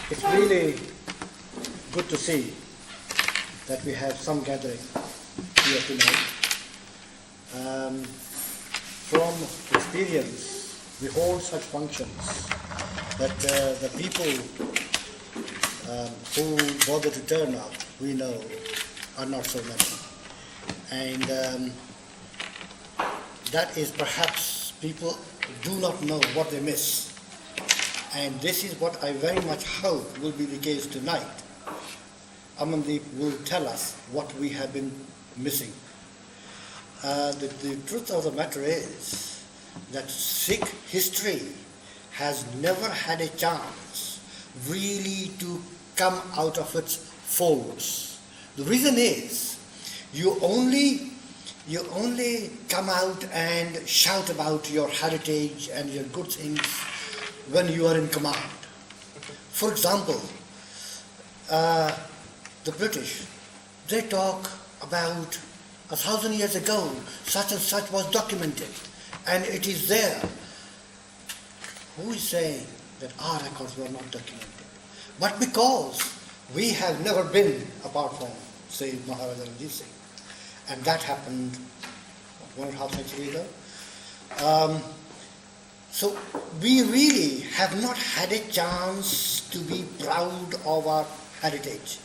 It's really good to see that we have some gathering here tonight. From experience, we hold such functions that the people who bother to turn up, we know, are not so many. And that is perhaps people do not know what they miss. And this is what I very much hope will be the case tonight. Amandeep will tell us what we have been missing. The truth of the matter is that Sikh history has never had a chance really to come out of its folds. The reason is you only come out and shout about your heritage and your good things when you are in command. For example, the British, they talk about 1,000 years ago, such and such was documented, and it is there. Who is saying that our records were not documented? But because we have never been, apart from, say, Maharaja Ranjit Singh, and that happened 1.5 centuries ago. So we really have not had a chance to be proud of our heritage,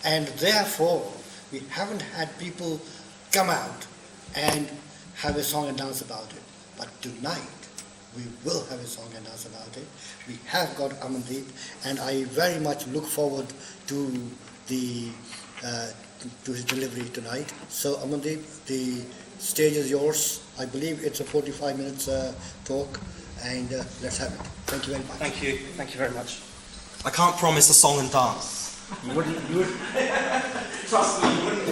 and therefore we haven't had people come out and have a song and dance about it. But tonight we will have a song and dance about it. We have got Amandeep, and I very much look forward to to his delivery tonight. So Amandeep, the stage is yours. I believe it's a 45 minutes talk, and let's have it. Thank you very much. Thank you very much. I can't promise a song and dance. You wouldn't trust me, you wouldn't.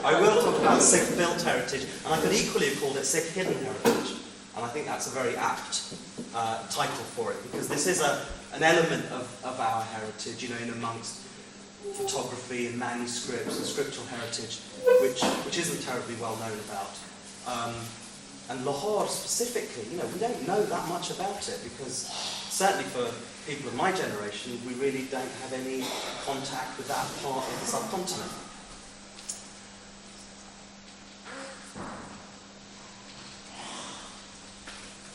I will talk about Sikh built heritage, and I could equally have called it Sikh hidden heritage, and I think that's a very apt title for it, because this is an element of our heritage, in amongst photography and manuscripts and scriptural heritage, which isn't terribly well known about. And Lahore specifically, we don't know that much about it, because certainly for people of my generation, we really don't have any contact with that part of the subcontinent.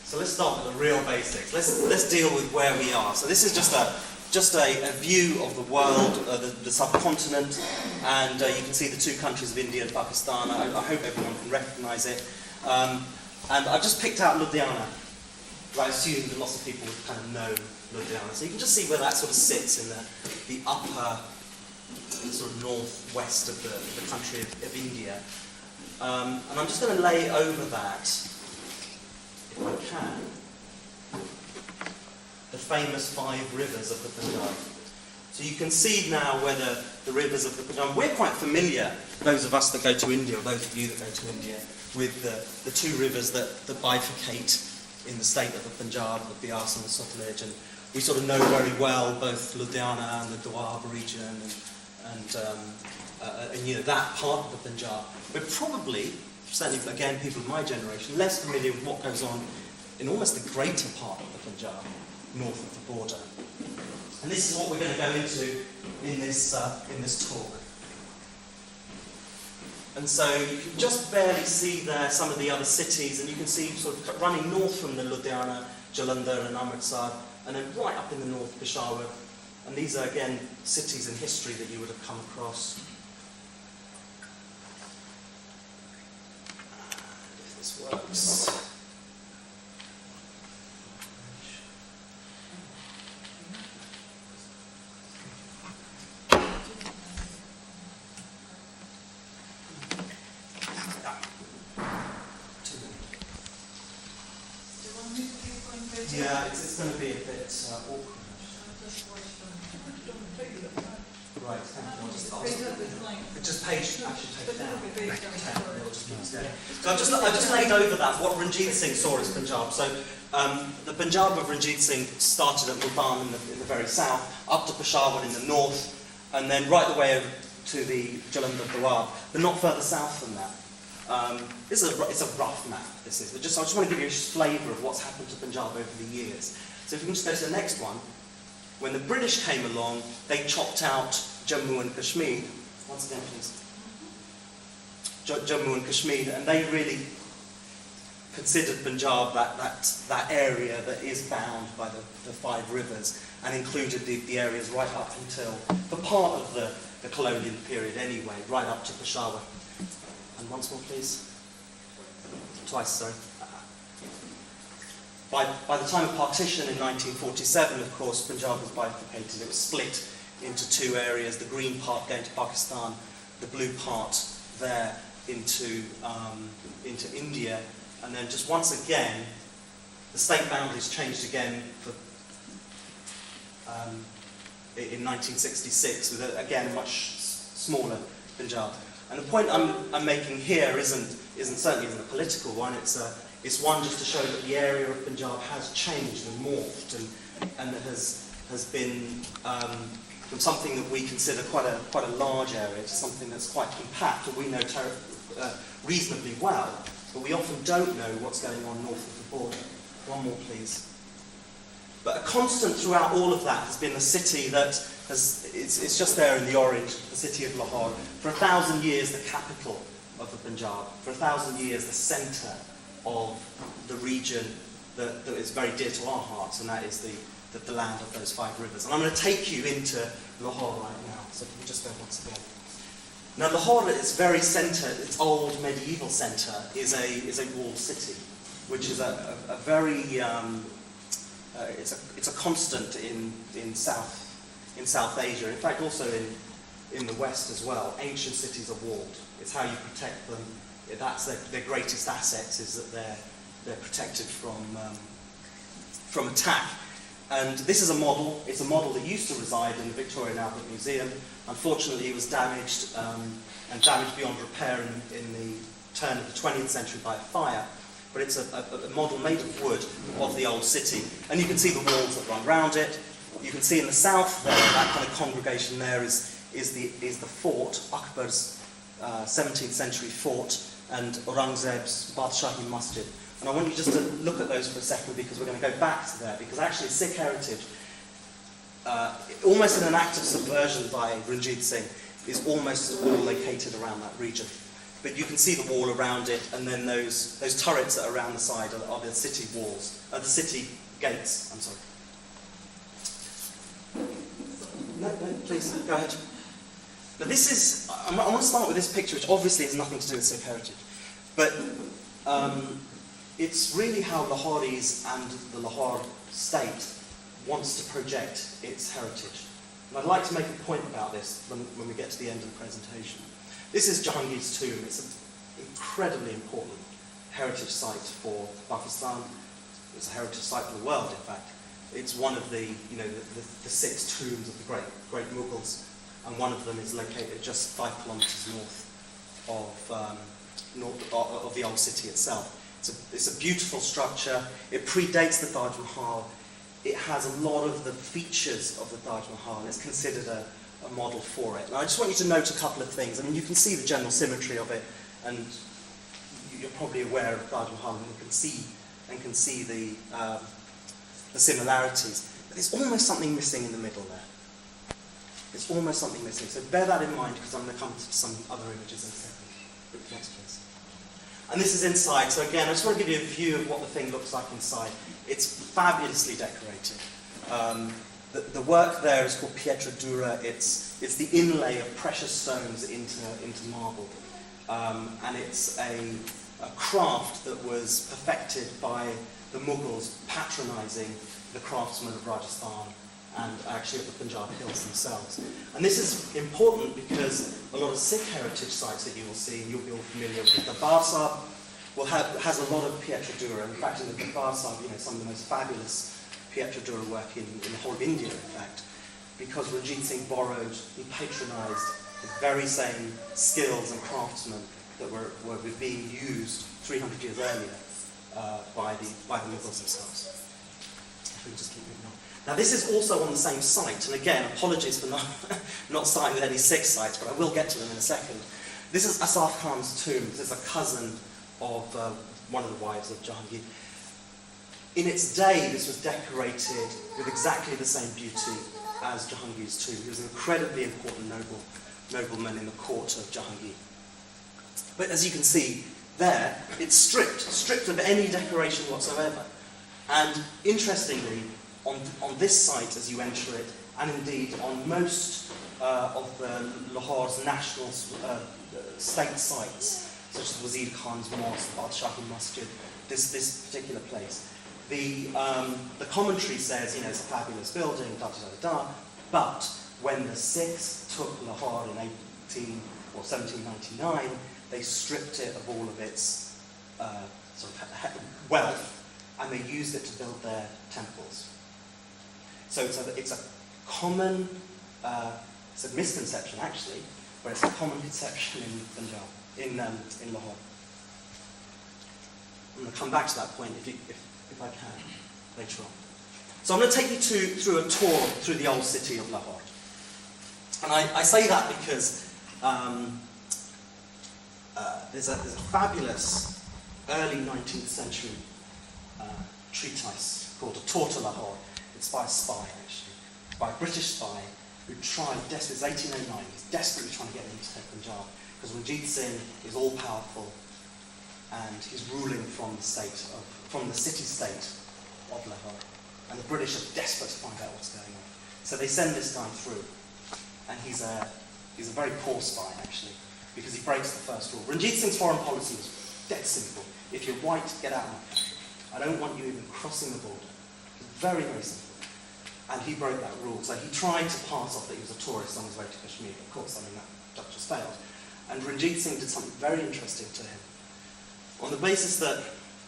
So let's start with the real basics. Let's deal with where we are. So this is just a view of the world, the subcontinent, and you can see the two countries of India and Pakistan. I hope everyone can recognise it. And I've just picked out Ludhiana. I assume that lots of people would kind of know Ludhiana. So you can just see where that sort of sits in the upper, sort of northwest of the country of India. And I'm just going to lay over that, if I can, the famous 5 rivers of the Punjab. So you can see now where the rivers of the Punjab. We're quite familiar, those of us that go to India, or those of you that go to India, with the 2 rivers that bifurcate in the state of the Punjab, the Bias and the Sutlej, and we sort of know very well both Ludhiana and the Doab region and that part of the Punjab. We're probably, certainly again people of my generation, less familiar with what goes on in almost the greater part of the Punjab, north of the border. And this is what we're going to go into in this talk. And so you can just barely see there some of the other cities, and you can see sort of running north from the Ludhiana, Jalandhar and Amritsar, and then right up in the north, Peshawar. And these are, again, cities in history that you would have come across. If this works. Yeah, it's going to be a bit awkward. Right, thank you. Just page, actually take it down. So I've just laid over that, what Ranjit Singh saw as Punjab. So the Punjab of Ranjit Singh started at Multan in the very south, up to Peshawar in the north, and then right the way over to the Jalandhar Doab, but not further south than that. It's a rough map, this is. I just want to give you a flavour of what's happened to Punjab over the years. So if we can just go to the next one. When the British came along, they chopped out Jammu and Kashmir. Once again, please. Jammu and Kashmir, and they really considered Punjab that area that is bound by the five rivers, and included the areas right up until the part of the colonial period anyway, right up to Peshawar. And once more, please. Twice, sorry. By the time of partition in 1947, of course, Punjab was bifurcated. It was split into two areas, the green part going to Pakistan, the blue part there into India. And then just once again, the state boundaries changed again in 1966 with, again, a much smaller Punjab. And the point I'm making here certainly isn't a political one. It's one just to show that the area of Punjab has changed and morphed, and that has been from something that we consider quite a large area to something that's quite compact, and we know reasonably well, but we often don't know what's going on north of the border. One more, please. But a constant throughout all of that has been the city that it's just there in the orange, the city of Lahore. For 1,000 years, the capital of the Punjab. For 1,000 years, the centre of the region that is very dear to our hearts, and that is the land of those five rivers. And I'm going to take you into Lahore right now. So if we just go once again. Now, Lahore, at its very centre, its old medieval centre, is a walled city, which is a very it's a constant in South Asia. In fact, also in the West as well. Ancient cities are walled. It's how you protect them. That's their greatest assets, is that they're protected from attack. And this is a model. It's a model that used to reside in the Victoria and Albert Museum. Unfortunately, it was damaged and damaged beyond repair in the turn of the 20th century by a fire. But it's a model made of wood of the old city. And you can see the walls that run round it. You can see in the south there, that kind of congregation there is the fort, Akbar's 17th century fort, and Aurangzeb's Badshahi Masjid. And I want you just to look at those for a second, because we're going to go back to there, because actually Sikh heritage, almost in an act of subversion by Ranjit Singh, is almost all located around that region. But you can see the wall around it, and then those turrets that are around the side are the city walls, the city gates, I'm sorry. No, please, go ahead. Now this is, I want to start with this picture, which obviously has nothing to do with Sikh heritage. But it's really how Lahoris and the Lahore state wants to project its heritage. And I'd like to make a point about this when we get to the end of the presentation. This is Jahangir's tomb. It's an incredibly important heritage site for Pakistan. It's a heritage site for the world, in fact. It's one of the 6 tombs of the great Mughals, and one of them is located just 5 kilometres north of the old city itself. It's a beautiful structure. It predates the Taj Mahal. It has a lot of the features of the Taj Mahal, and it's considered a model for it. Now, I just want you to note a couple of things. I mean, you can see the general symmetry of it, and you're probably aware of Taj Mahal, and you can see the similarities. But there's almost something missing in the middle there. It's almost something missing. So bear that in mind, because I'm going to come to some other images in a second. Next, please. And this is inside. So again, I just want to give you a view of what the thing looks like inside. It's fabulously decorated. The work there is called pietra dura. It's the inlay of precious stones into marble. And it's a craft that was perfected by the Mughals patronising the craftsmen of Rajasthan and actually of the Punjab hills themselves. And this is important because a lot of Sikh heritage sites that you will see, and you'll be all familiar with, the Darbar Sahib has a lot of pietra dura. In fact, in the Darbar Sahib, some of the most fabulous pietra dura work in the whole of India, in fact, because Ranjit Singh he patronised the very same skills and craftsmen that were being used 300 years earlier by the Mughals themselves. If we just keep moving on. Now, this is also on the same site, and again, apologies for not starting with any Sikh sites, but I will get to them in a second. This is Asaf Khan's tomb. This is a cousin of one of the wives of Jahangir. In its day, this was decorated with exactly the same beauty as Jahangir's tomb. He was an incredibly important nobleman in the court of Jahangir. But as you can see there, it's stripped of any decoration whatsoever. And interestingly, on this site as you enter it, and indeed on most of the Lahore's national state sites, such as Wazir Khan's Mosque, Badshahi Masjid, this particular place, the commentary says, it's a fabulous building, but when the Sikhs took Lahore in 1799, they stripped it of all of its wealth, and they used it to build their temples. So it's a common, it's a misconception actually, but it's a common conception in Punjab, in Lahore. I'm going to come back to that point if I can later on. So I'm going to take you through a tour through the old city of Lahore. And I say that because there's a fabulous early 19th century treatise called A Tour to Lahore. It's by a spy, actually. It's by a British spy who tried, it was 1809, he's desperately trying to get into Punjab, because Ranjit Singh is all-powerful, and he's ruling from the city-state of Lahore. And the British are desperate to find out what's going on. So they send this guy through, and he's a very poor spy, actually, because he breaks the first rule. Ranjit Singh's foreign policy was dead simple. If you're white, get out of my country. I don't want you even crossing the border. It's very, very simple. And he broke that rule. So he tried to pass off that he was a tourist on his way to Kashmir. Of course, that just failed. And Ranjit Singh did something very interesting to him. On the basis that,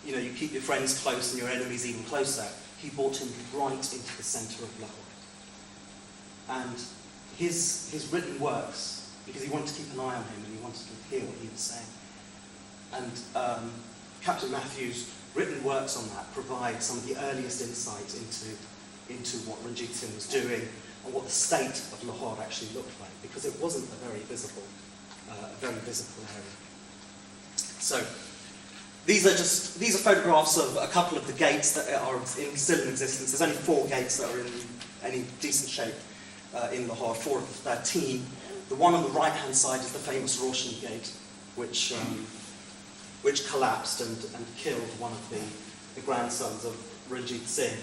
you keep your friends close and your enemies even closer, he brought him right into the centre of Lahore. And his written works, because he wanted to keep an eye on him and he wanted to hear what he was saying. And Captain Matthews' written works on that provide some of the earliest insight into what Ranjit Singh was doing and what the state of Lahore actually looked like, because it wasn't a very visible area. So these are photographs of a couple of the gates that are still in existence. There's only 4 gates that are in any decent shape in Lahore, 4 of the 13. The one on the right-hand side is the famous Roshan Gate, which collapsed and killed one of the grandsons of Ranjit Singh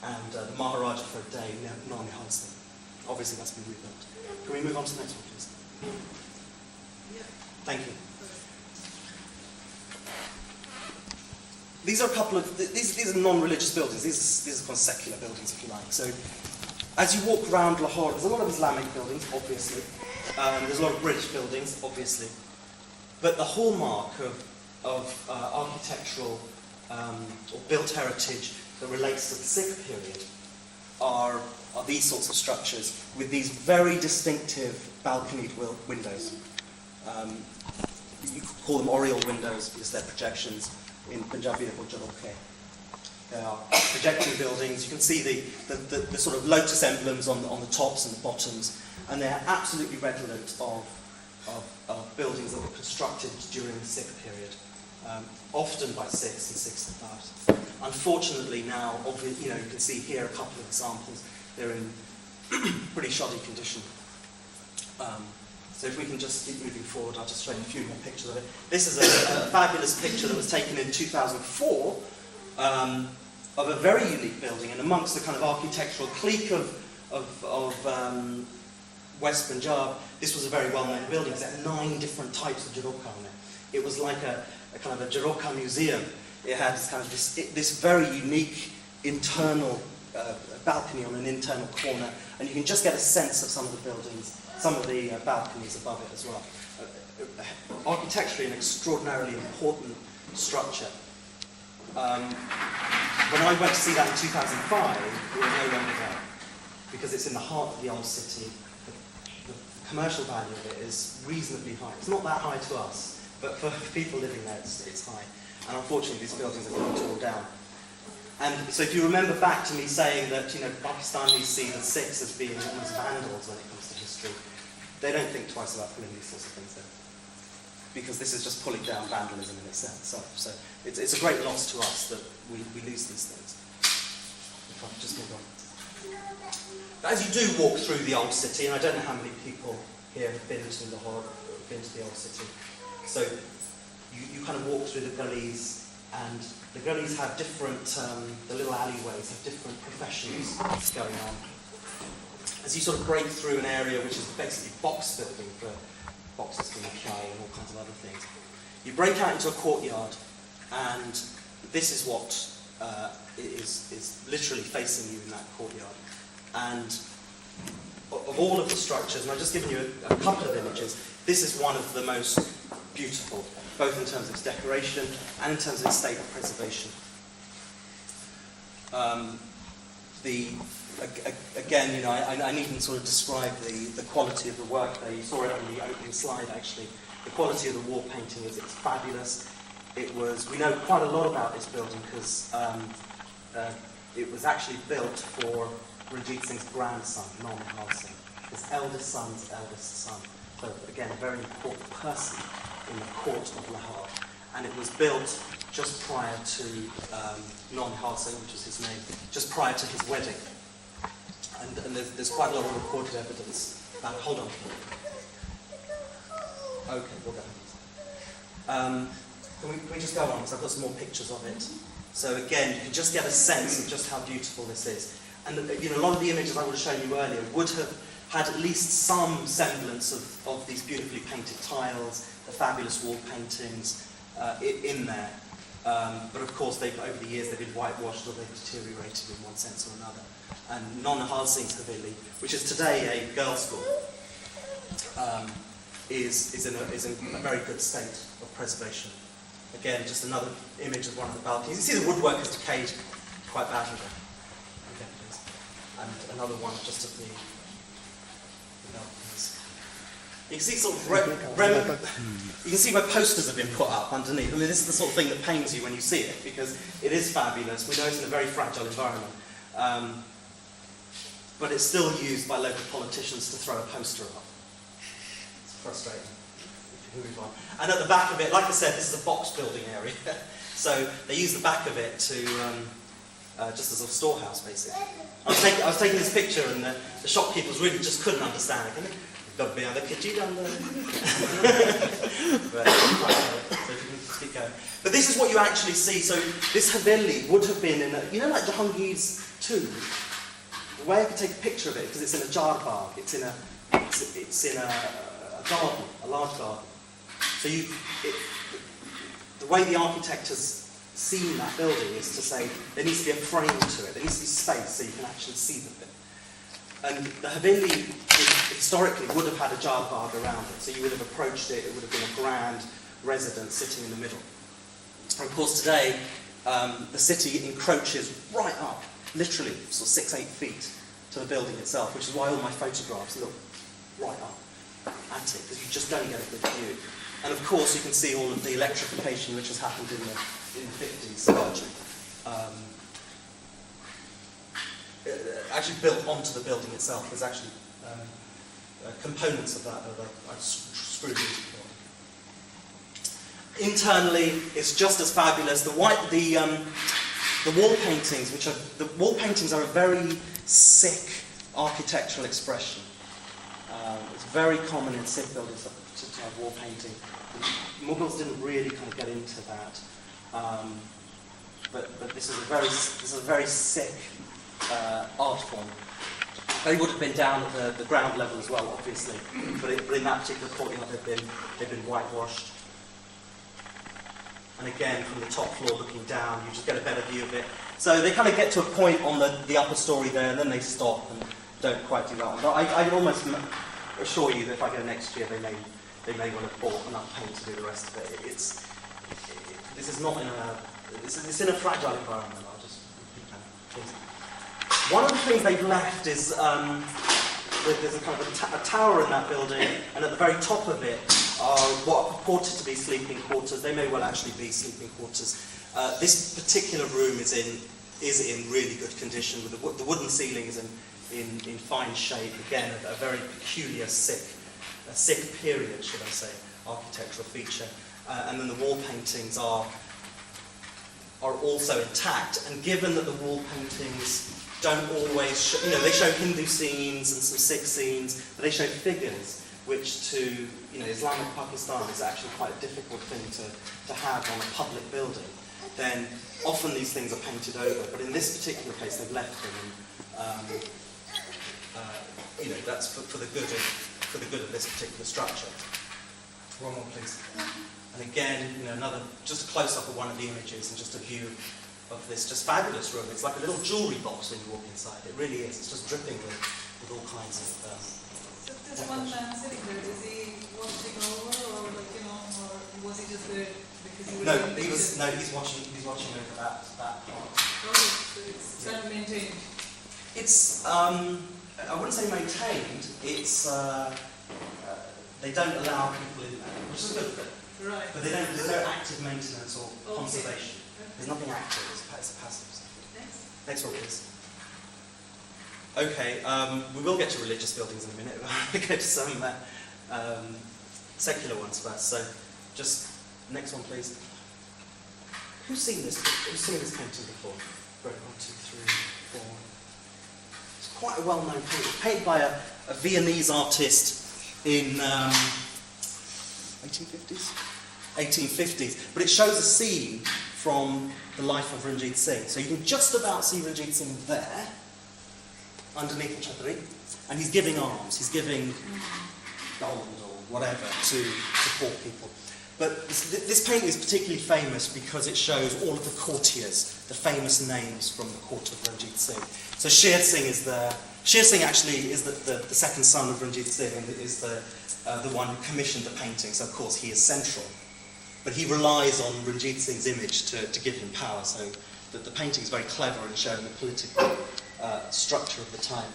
and the Maharaja for a day, Nihal Singh. Obviously that's been rebuilt. Can we move on to the next one, please? Yeah. Thank you. These are a couple of, these are non-religious buildings. These are kind of secular buildings, if you like. So as you walk around Lahore, there's a lot of Islamic buildings, obviously. There's a lot of British buildings, obviously. But the hallmark of architectural or built heritage that relates to the Sikh period are these sorts of structures with these very distinctive balconied windows. You could call them oriel windows because they're projections. In Punjabi they're called G.O.A.T. They are projecting buildings. You can see the sort of lotus emblems on the tops and the bottoms, and they're absolutely redolent of buildings that were constructed during the Sikh period, often by Sikhs and Sikhs about. Unfortunately now, you can see here a couple of examples. They're in pretty shoddy condition. So if we can just keep moving forward, I'll just show you a few more pictures of it. This is a fabulous picture that was taken in 2004 of a very unique building, and amongst the kind of architectural clique of West Punjab, this was a very well-known building. It had 9 different types of G.O.A.T on it. It was like a kind of a G.O.A.T museum. It had this very unique internal balcony on an internal corner, and you can just get a sense of some of the buildings, some of the balconies above it as well. Architecturally, an extraordinarily important structure. When I went to see that in 2005, we were no longer there, because it's in the heart of the old city. The commercial value of it is reasonably high. It's not that high to us, but for people living there, it's high. And unfortunately, these buildings are being torn down. And so if you remember back to me saying that, Pakistanis see the Sikhs as being almost vandals when it comes to history, they don't think twice about pulling these sorts of things in. because this is just pulling down vandalism in itself. So it's a great loss to us that we lose these things. If I could just move on. As you do walk through the old city, and I don't know how many people here have been to Lahore, been to the old city, so you kind of walk through the gullies, and the gullies have different, the little alleyways have different professions going on. As you sort of break through an area which is basically box building for boxes for McKay and all kinds of other things, you break out into a courtyard, and this is what is literally facing you in that courtyard. And of all of the structures, and I've just given you a couple of images, this is one of the most beautiful, both in terms of its decoration and in terms of its state of preservation. Again, you know, I needn't sort of describe the quality of the work there. You saw it on the opening slide, actually. The quality of the wall painting it's fabulous. We know quite a lot about this building because it was actually built for Ranjit Singh's grandson, Nonhal Singh, his eldest son's eldest son. So again, a very important person in the court of Lahore. And it was built just prior to Nonhal Singh, which was his name, just prior to his wedding. And there's quite a lot of recorded evidence about it. Hold on. Okay, we'll go. Can we just go on, because I've got some more pictures of it. So again, you can just get a sense of just how beautiful this is. And you know, a lot of the images I would have shown you earlier would have had at least some semblance of these beautifully painted tiles, the fabulous wall paintings in there. But of course, over the years, they've been whitewashed or they've deteriorated in one sense or another. And Nonhal Singh's Haveli, which is today a girls' school, is in a very good state of preservation. Again, just another image of one of the balconies. You see the woodwork has decayed quite badly there. Again, please. And another one just of the balconies. You can see sort of you can see where posters have been put up underneath. I mean, this is the sort of thing that pains you when you see it, because it is fabulous. We know it's in a very fragile environment. But it's still used by local politicians to throw a poster up. It's frustrating. We can move on. And at the back of it, like I said, this is a box building area. So they use the back of it to just as a storehouse, basically. I was taking this picture, and the shopkeepers really just couldn't understand it. You've got to be on the kitchen down there. So if you can keep going. But this is what you actually see. So this Haveli would have been in a, you know, like Jahangir's tomb. The way I could take a picture of it, because it's in a jar bag, it's in a garden, a large garden. So the way the architect has seen that building is to say there needs to be a frame to it, there needs to be space so you can actually see the bit. And the Haveli historically would have had a jar bag around it, so you would have approached it, it would have been a grand residence sitting in the middle. And of course today, the city encroaches right up, literally sort of 6-8 feet to the building itself, which is why all my photographs look right up at it, because you just don't get a good view. And of course you can see all of the electrification which has happened in the 50s. Actually built onto the building itself. There's actually components of that are screwed into the building. Internally, it's just as fabulous. The wall paintings are a very Sikh architectural expression. It's very common in Sikh buildings to have wall painting. The Mughals didn't really kind of get into that, but this is a very Sikh art form. They would have been down at the ground level as well, obviously, but in that particular courtyard they've been whitewashed. And again, from the top floor looking down, you just get a better view of it. So they kind of get to a point on the upper story there, and then they stop and don't quite do that one. But I almost assure you that if I go next year, they may well have bought enough paint to do the rest of it. It's in a fragile environment. I'll just keep that, please. One of the things they've left is there's a kind of a tower in that building, and at the very top of it are what are purported to be sleeping quarters. They may well actually be sleeping quarters. This particular room is in really good condition. With the wooden ceiling is in fine shape. Again, a very peculiar Sikh period, should I say, architectural feature. And then the wall paintings are also intact. And given that the wall paintings don't always show, they show Hindu scenes and some Sikh scenes, but they show figures, which to Islamic Pakistan is actually quite a difficult thing to have on a public building, then often these things are painted over. But in this particular case, they've left them, and that's for the good of this particular structure. One more, please. And again, just a close-up of one of the images and just a view of this just fabulous room. It's like a little jewellery box when you walk inside. It really is. It's just dripping with all kinds of. So this one man sitting there, is he watching over, or or was he just there because he was? He's watching over that part. Oh, so it's kind of maintained. It's I wouldn't say maintained. It's they don't allow people in there, which is a good thing. Right. But there's no active maintenance or conservation. Okay. There's nothing active, it's passive. Next one, please. Okay, we will get to religious buildings in a minute, but I'll go to some secular ones first. So, just next one, please. Who's seen this painting before? Right, 1, 2, 3, 4. It's quite a well-known painting. Painted by a Viennese artist in 1850s, but it shows a scene from the life of Ranjit Singh. So you can just about see Ranjit Singh there, underneath the chadri, and he's giving alms, he's giving gold or whatever to poor people. But this painting is particularly famous because it shows all of the courtiers, the famous names from the court of Ranjit Singh. So Sher Singh is there. Sher Singh actually is the second son of Ranjit Singh and is the one who commissioned the painting, so of course he is central. But he relies on Ranjit Singh's image to give him power, so that the painting is very clever in showing the political structure of the time.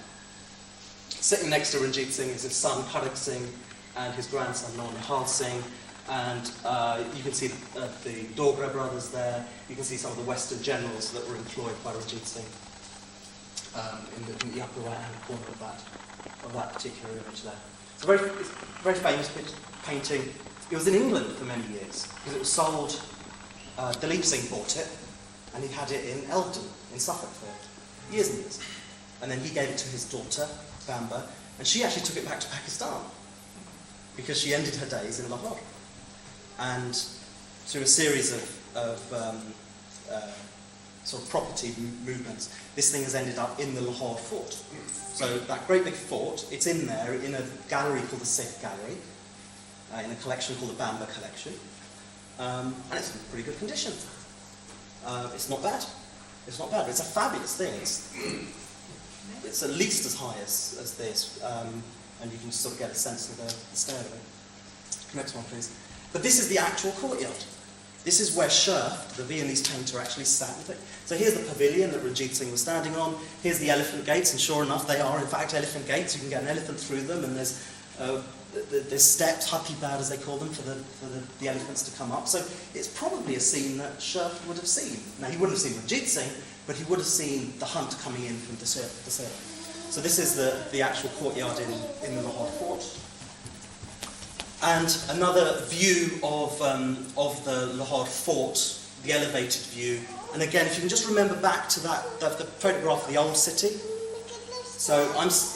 Sitting next to Ranjit Singh is his son Kharak Singh and his grandson Nihal Singh, and you can see the Dogra brothers there. You can see some of the Western generals that were employed by Ranjit Singh in the upper right-hand corner of that particular image there. It's a very famous painting. It was in England for many years because it was sold. Dalip Singh bought it, and he had it in Eldon in Suffolk for years and years. And then he gave it to his daughter, Bamba, and she actually took it back to Pakistan because she ended her days in Lahore. And through a series of sort of property movements, this thing has ended up in the Lahore Fort. So that great big fort, it's in there in a gallery called the Sikh Gallery, in a collection called the Bamba Collection, and it's in pretty good condition. It's not bad. It's not bad. It's a fabulous thing. It's at least as high as this, and you can sort of get a sense of the stairway. Next one, please. But this is the actual courtyard. This is where Sherf, the Viennese painter, actually sat with it. So here's the pavilion that Ranjit Singh was standing on. Here's the elephant gates, and sure enough, they are in fact elephant gates. You can get an elephant through them, and there's steps, hattibad as they call them, for the elephants to come up. So it's probably a scene that Sherf would have seen. Now he wouldn't have seen Ranjit Singh, but he would have seen the hunt coming in from Desera. So this is the actual courtyard in the Lahore Fort. And another view of the Lahore Fort, the elevated view. And again, if you can just remember back to the photograph of the old city. So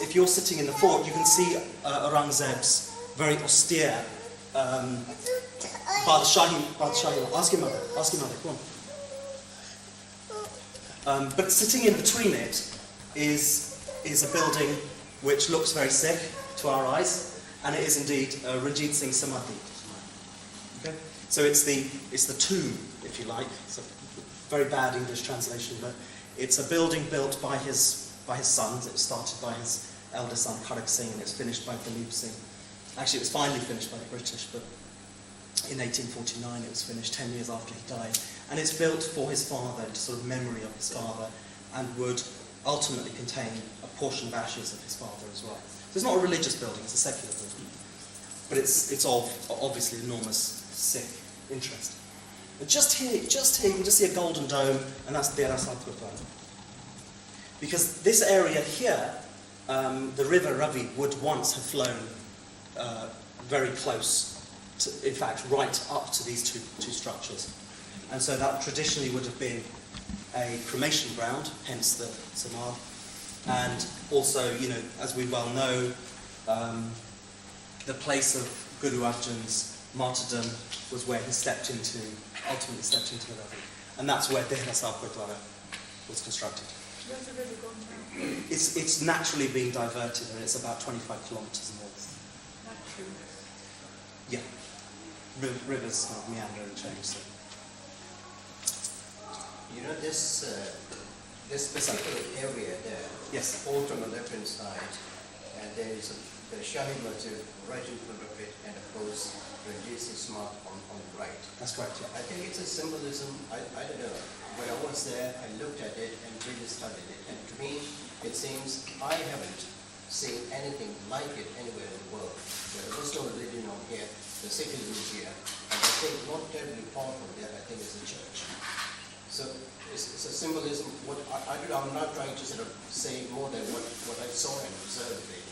if you're sitting in the fort, you can see Aurangzeb's very austere Badshah. Ask your mother, come on. But sitting in between it is a building which looks very Sikh to our eyes. And it is indeed Ranjit Singh Samadhi. Okay? So it's the tomb, if you like. It's a very bad English translation, but it's a building built by his sons. It was started by his elder son Kharak Singh, and it was finished by Dalip Singh. Actually, it was finally finished by the British, but in 1849 it was finished 10 years after he died. And it's built for his father, into sort of memory of his father, and would ultimately contain a portion of ashes of his father as well. So it's not a religious building, it's a secular building. But it's of obviously enormous Sikh interest. But just here, you can just see a golden dome, and that's Dera Sanctorum. Because this area here, the river Ravi would once have flown very close in fact, right up to these two structures. And so that traditionally would have been a cremation ground, hence the Samadhi. And also, as we well know, the place of Guru Arjan's martyrdom was where he ultimately stepped into the river. And that's where Dehra Sahib Gurdwara was constructed. Where's the river going now? It's naturally being diverted, and it's about 25 kilometres north. Naturally. Yeah. Rivers meander and change. So. This particular area there, Yes. fort on the left-hand side, and there is the Shahi Masjid right in front of it, and of course, Ranjit's mark on the right. That's correct, yeah. I think it's a symbolism. I don't know. When I was there, I looked at it and really studied it, and to me, it seems I haven't seen anything like it anywhere in the world. The Muslim religion on here, the Sikhism here, and I think not terribly far from there, I think it's a church. So it's a symbolism. I'm not trying to sort of say more than what I saw and observed there.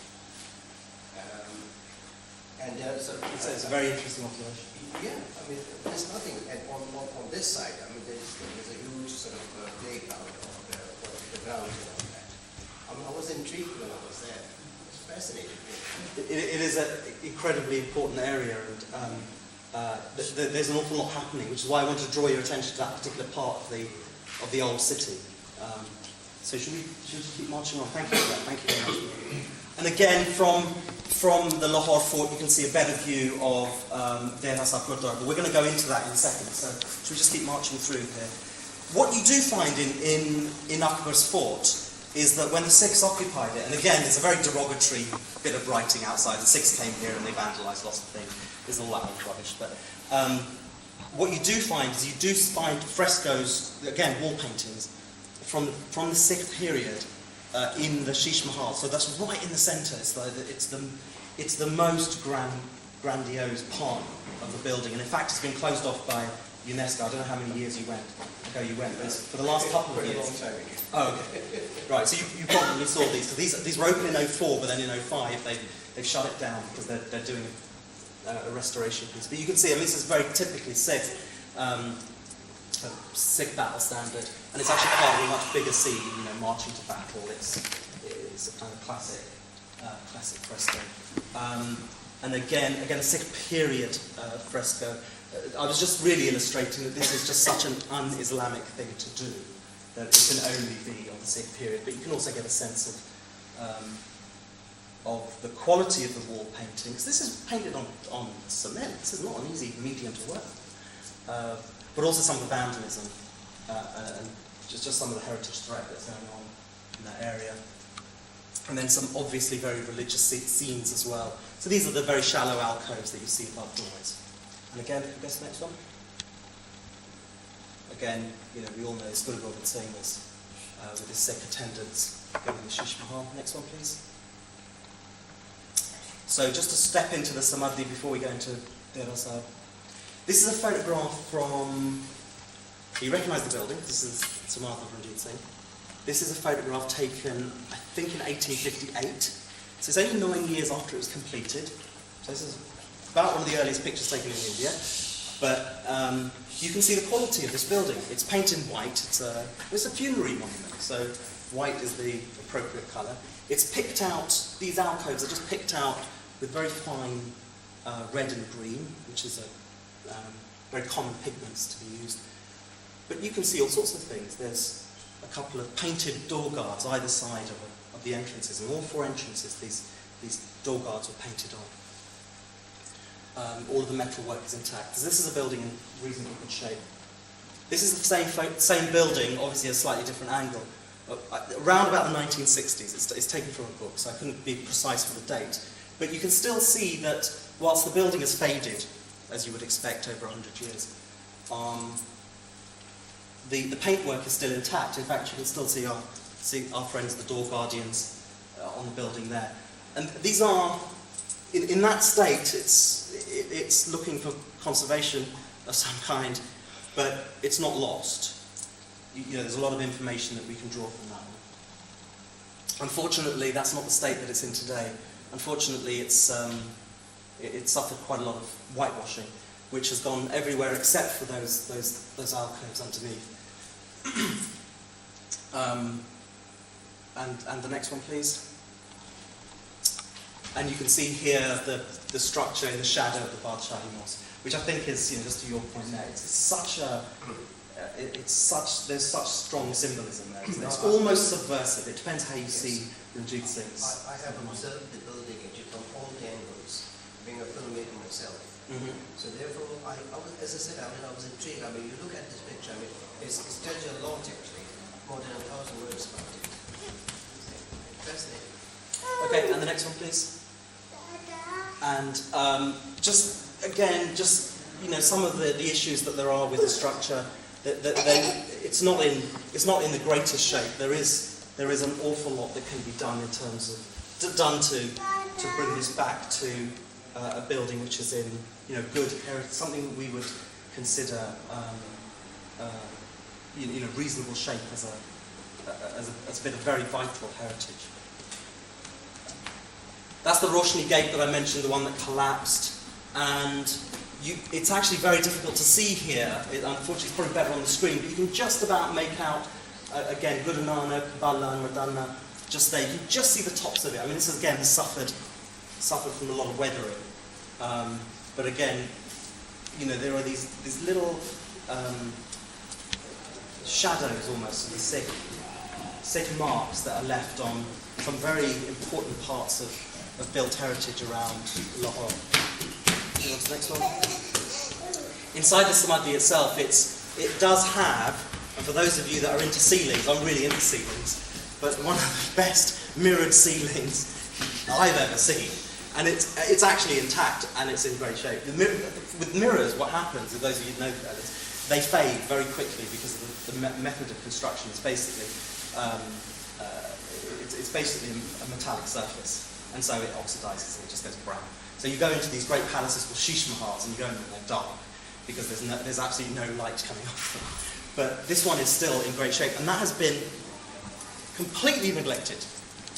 And there's It's a very interesting observation. yeah, I mean, there's nothing, and on this side, I mean, there's a huge sort of playground of the ground and all that. I was intrigued when I was there. It was fascinating. It is an incredibly important area, and there's an awful lot happening, which is why I want to draw your attention to that particular part of the old city. So should we just keep marching on? Thank you for that. Thank you very much. And again, from the Lahore Fort, you can see a better view of Dehra Sahib Gurdwara, but we're going to go into that in a second. So should we just keep marching through here? What you do find in Akbar's fort is that when the Sikhs occupied it, and again, there's a very derogatory bit of writing outside. The Sikhs came here and they vandalised lots of things. There's all that old rubbish. But what you do find is you do find frescoes, again, wall paintings, from the Sikh period in the Sheesh Mahal. So that's right in the centre. It's the most grandiose part of the building. And in fact, it's been closed off by UNESCO. I don't know how many years you went, but for the last couple of years. Oh, okay. Right, so you probably saw these. So these were open in 04, but then in 05 they've shut it down because they're doing a restoration piece. But you can see, I mean, this is very typically Sikh, Sikh battle standard, and it's actually part of a much bigger scene, marching to battle. It's a kind of classic fresco. And again, a Sikh period fresco. I was just really illustrating that this is just such an un-Islamic thing to do, that it can only be of the Sikh period, but you can also get a sense of the quality of the wall paintings. This is painted on cement. This is not an easy medium to work. But also some of the vandalism and just some of the heritage threat that's going on in that area. And then some obviously very religious scenes as well. So these are the very shallow alcoves that you see above doors. And again, if you go to the next one. Again, we all know Guru Gobind Singh was with his Sikh attendants going to Sheesh Mahal. Next one, please. So just to step into the Samadhi before we go into Dehra Sahib. This is a photograph from, you recognise the building, this is Samadhi of Ranjit Singh. This is a photograph taken, I think, in 1858. So it's only 9 years after it was completed. So this is about one of the earliest pictures taken in India. But you can see the quality of this building. It's painted white. It's a funerary monument, so white is the appropriate colour. It's picked out, these alcoves are just picked out with very fine red and green, which is very common pigments to be used. But you can see all sorts of things. There's a couple of painted door guards either side of the entrances, and all four entrances these door guards were painted on. All of the metal work is intact. This is a building in reasonably good shape. This is the same building, obviously at a slightly different angle. Around about the 1960s, it's taken from a book, so I couldn't be precise for the date. But you can still see that whilst the building has faded, as you would expect over 100 years, the paintwork is still intact. In fact, you can still see our friends, the door guardians, on the building there. And these are, in that state, it's looking for conservation of some kind, but it's not lost. There's a lot of information that we can draw from that one. Unfortunately, that's not the state that it's in today. Unfortunately, it's it suffered quite a lot of whitewashing, which has gone everywhere except for those alcoves underneath. And the next one, please. And you can see here the structure in the shadow of the Badshahi Mosque, which I think is, just to your point there, there's such strong symbolism there. It's almost subversive. It depends how you see Ranjit Singh's. I have observed the building actually from all the angles, being a filmmaker myself. Mm-hmm. So therefore, I was, as I said, I was intrigued. You look at this picture, it's tells you a lot actually, more than 1,000 words about it. Fascinating. Okay, and the next one, please. And some of the issues that there are with the structure, it's not in the greatest shape. There is an awful lot that can be done in terms of to bring this back to a building which is in good heritage, something that we would consider reasonable shape as a bit of very vital heritage. That's the Roshni Gate that I mentioned, the one that collapsed, and it's actually very difficult to see here. Unfortunately, it's probably better on the screen, but you can just about make out, again, Guru Nanak, Bala and Radana, just there. You can just see the tops of it. This again has suffered from a lot of weathering. But again, there are these little shadows almost of the Sikh marks that are left on some very important parts of built heritage around Lahore. Go on to the next one. Inside the Samadhi itself, it does have, and for those of you that are into ceilings, I'm really into ceilings, but one of the best mirrored ceilings I've ever seen. And it's actually intact and it's in great shape. With mirrors, what happens, with those of you who know about this, they fade very quickly because of the method of construction. It's basically it's basically a metallic surface, and so it oxidizes and it just goes brown. So you go into these great palaces called Shish Mahals, and you go in and they're dark because there's absolutely no light coming off them. But this one is still in great shape, and that has been completely neglected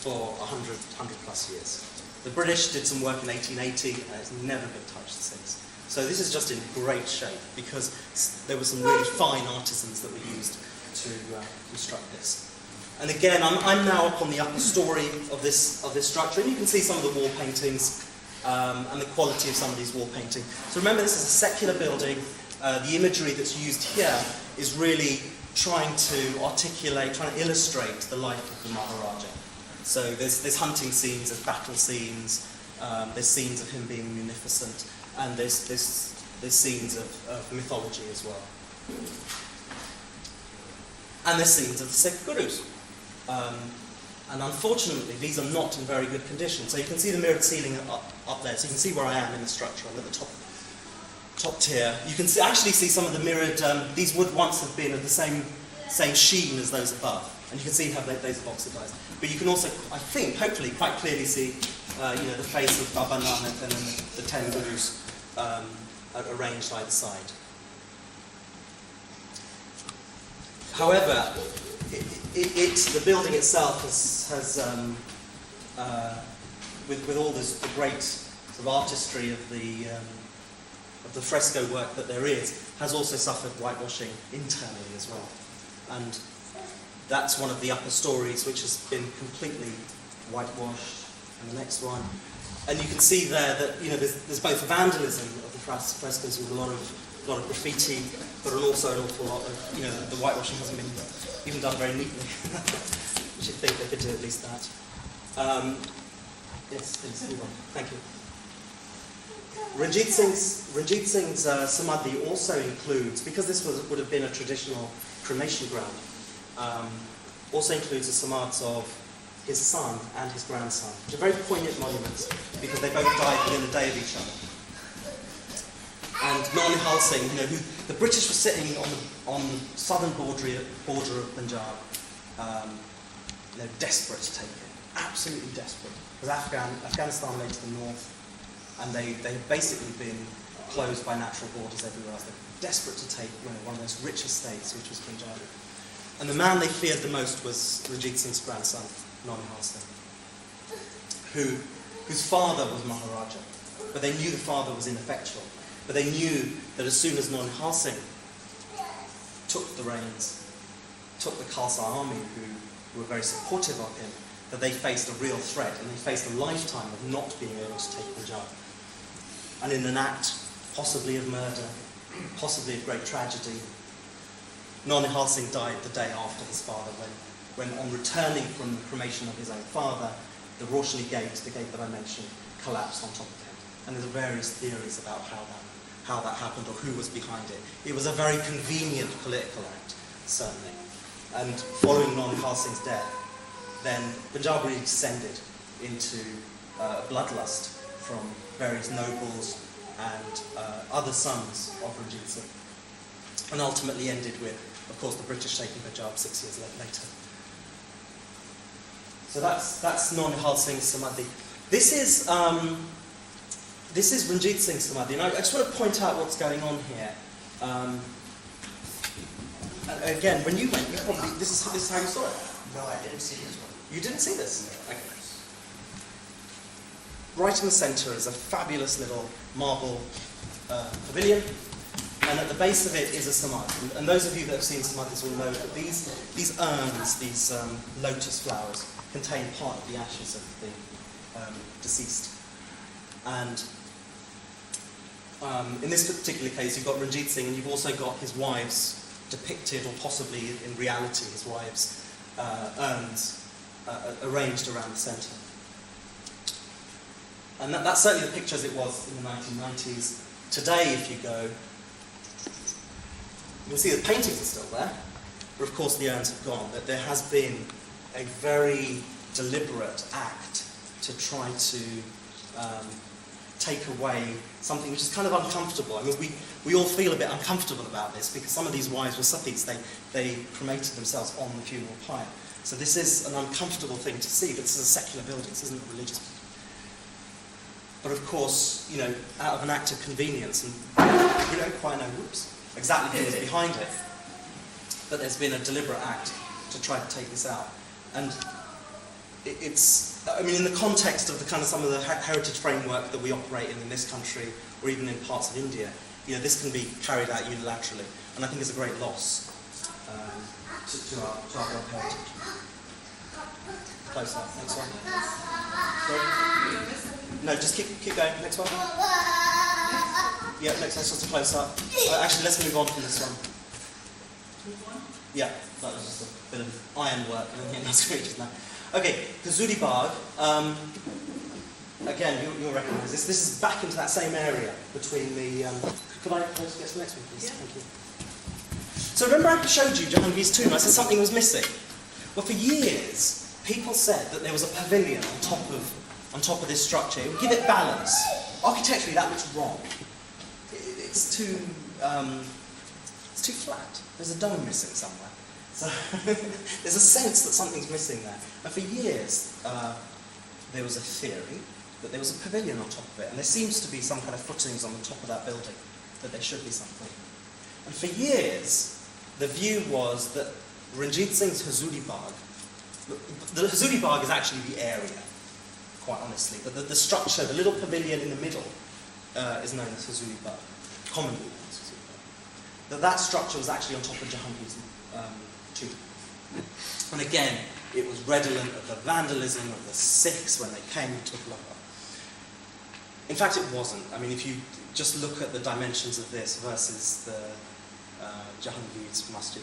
for 100 plus years. The British did some work in 1880, and it's never been touched since. So this is just in great shape because there were some really fine artisans that were used to construct this. And again, I'm now up on the upper story of this structure, and you can see some of the wall paintings and the quality of some of these wall paintings. So remember, this is a secular building. The imagery that's used here is really trying to illustrate the life of the Maharaja. So there's hunting scenes, there's battle scenes, there's scenes of him being munificent, and there's scenes of mythology as well. And there's scenes of the Sikh gurus. And unfortunately, these are not in very good condition. So you can see the mirrored ceiling up there, so you can see where I am in the structure. I'm at the top tier. You can actually see some of the mirrored, these would once have been of the same sheen as those above. And you can see how those have oxidized. But you can also, I think, hopefully, quite clearly see, the face of Baba Nanak and then the 10 gurus arranged either side. However, the building itself has with all the great sort of artistry of the fresco work that there is, has also suffered whitewashing internally as well. And that's one of the upper stories which has been completely whitewashed. And the next one. And you can see there that there's both vandalism of the frescoes with a lot of graffiti, but also an awful lot of the whitewashing hasn't been even done very neatly. Which you'd think they could do at least that. Yes, please move on. Thank you. Ranjit Singh's Samadhi also includes, because this would have been a traditional cremation ground, also includes the samadhis of his son and his grandson, which are very poignant monuments because they both died within a day of each other. And Nihal Singh, who the British were sitting on the southern border of Punjab, desperate to take it, absolutely desperate, because Afghanistan lay to the north, and they had basically been closed by natural borders everywhere else. They were desperate to take one of the most richest states, which was Punjab. And the man they feared the most was Ranjit Singh's grandson, Nihal Singh, whose father was Maharaja. but they knew the father was ineffectual. But they knew that as soon as Non Singh took the reins, took the Khalsa army, who were very supportive of him, that they faced a real threat, and they faced a lifetime of not being able to take Punjab. And in an act, possibly of murder, possibly of great tragedy, Nonihal Singh died the day after his father, when on returning from the cremation of his own father, the Roshni Gate, the gate that I mentioned, collapsed on top of him. And there's various theories about how that happened or who was behind it. It was a very convenient political act, certainly. And following Nonihal Singh's death, then Punjab really descended into bloodlust from various nobles and other sons of Ranjit Singh, and ultimately ended with, of course, the British taking Punjab 6 years later. So that's Nonihal Singh's Samadhi. This is Ranjit Singh's Samadhi, and I just want to point out what's going on here. Again, when you went, you probably this is how you saw it. No, I didn't see this one. You didn't see this? Okay. Right in the centre is a fabulous little marble pavilion, and at the base of it is a samadhi. And those of you that have seen samadhis will know that these urns, these lotus flowers, contain part of the ashes of the deceased. And in this particular case, you've got Ranjit Singh, and you've also got his wives depicted, or possibly in reality, his wives' urns arranged around the centre. And that's certainly the picture as it was in the 1990s. Today, if you go, you'll see the paintings are still there, but of course the urns have gone. That there has been a very deliberate act to try to take away something which is kind of uncomfortable. I mean, we all feel a bit uncomfortable about this because some of these wives were Sufis. They cremated themselves on the funeral pyre. So this is an uncomfortable thing to see, but this is a secular building, this isn't a religious building. But of course, you know, out of an act of convenience, and we don't quite know, exactly who was behind it, but there's been a deliberate act to try to take this out. And I mean, in the context of the kind of some of the heritage framework that we operate in this country, or even in parts of India, you know, this can be carried out unilaterally, and I think it's a great loss to our heritage. Close up, next one. Sorry? No, just keep going. Next one. Yeah, next one's just a close up. Actually, let's move on from this one. Yeah, that was just a bit of ironwork in those creatures now. Okay, Kazudi Bagh. Again, you'll recognise this. This is back into that same area between the. Could I just get to the next one, please? Yeah. Thank you. So remember, I showed you Jahangir's tomb. I said something was missing. Well, for years, people said that there was a pavilion on top of this structure. It would give it balance. Architecturally, that looks wrong. It's too flat. There's a dome missing somewhere. So there's a sense that something's missing there. And for years, there was a theory that there was a pavilion on top of it, and there seems to be some kind of footings on the top of that building, that there should be something. And for years, the view was that Ranjit Singh's Hazuri Bagh, the Hazuri Bagh is actually the area, quite honestly, but the structure, the little pavilion in the middle, is known as Hazuri Bagh, commonly known as Hazuri Bagh. That structure was actually on top of Jahangir's tomb. And again, it was redolent of the vandalism of the Sikhs when they came and took Lahore. In fact, it wasn't. I mean, if you just look at the dimensions of this versus the Jahangir's masjid,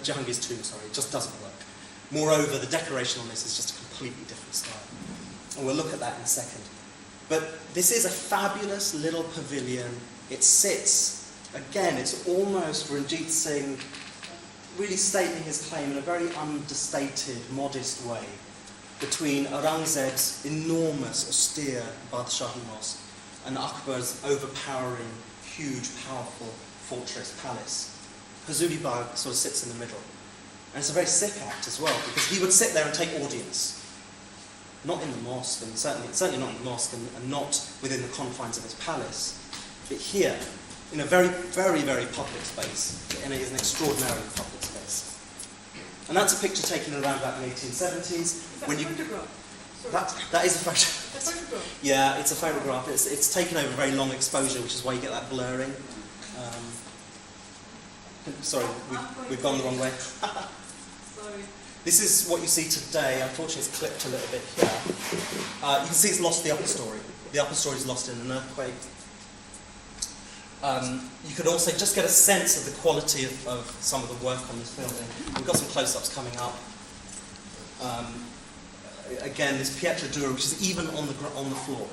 Jahangir's tomb, sorry, it just doesn't work. Moreover, the decoration on this is just a completely different style. And we'll look at that in a second. But this is a fabulous little pavilion. It sits, again, it's almost Ranjit Singh really stating his claim in a very understated, modest way between Aurangzeb's enormous, austere Badshahi mosque and Akbar's overpowering, huge, powerful fortress palace. Hazuri Bagh sort of sits in the middle. And it's a very Sikh act as well, because he would sit there and take audience. Not in the mosque, and certainly not in the mosque, and not within the confines of his palace, but here, in a very, very, very public space, and it is an extraordinarily public space. And that's a picture taken around about the 1870s. Is that when you photograph? That is a photo. A photograph? Yeah, it's a photograph. It's taken over very long exposure, which is why you get that blurring. Sorry, we've gone the wrong way. Sorry. This is what you see today. Unfortunately, it's clipped a little bit here. You can see it's lost the upper story. The upper story is lost in an earthquake. You could also just get a sense of the quality of some of the work on this building. We've got some close-ups coming up. Again, this pietra dura, which is even on the floor.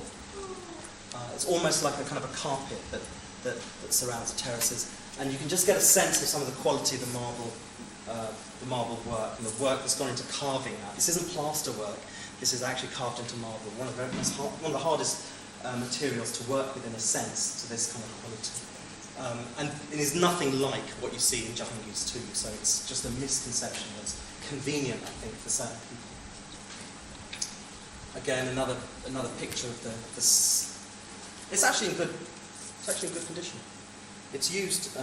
It's almost like a kind of a carpet that surrounds the terraces, and you can just get a sense of some of the quality of the marble work and the work that's gone into carving that. This isn't plaster work. This is actually carved into marble. One of the hardest materials to work with, in a sense, to this kind of quality. And it is nothing like what you see in Jahangir's tomb, so it's just a misconception that's convenient, I think, for certain people. Again, another picture of this. It's actually in good condition. It's used.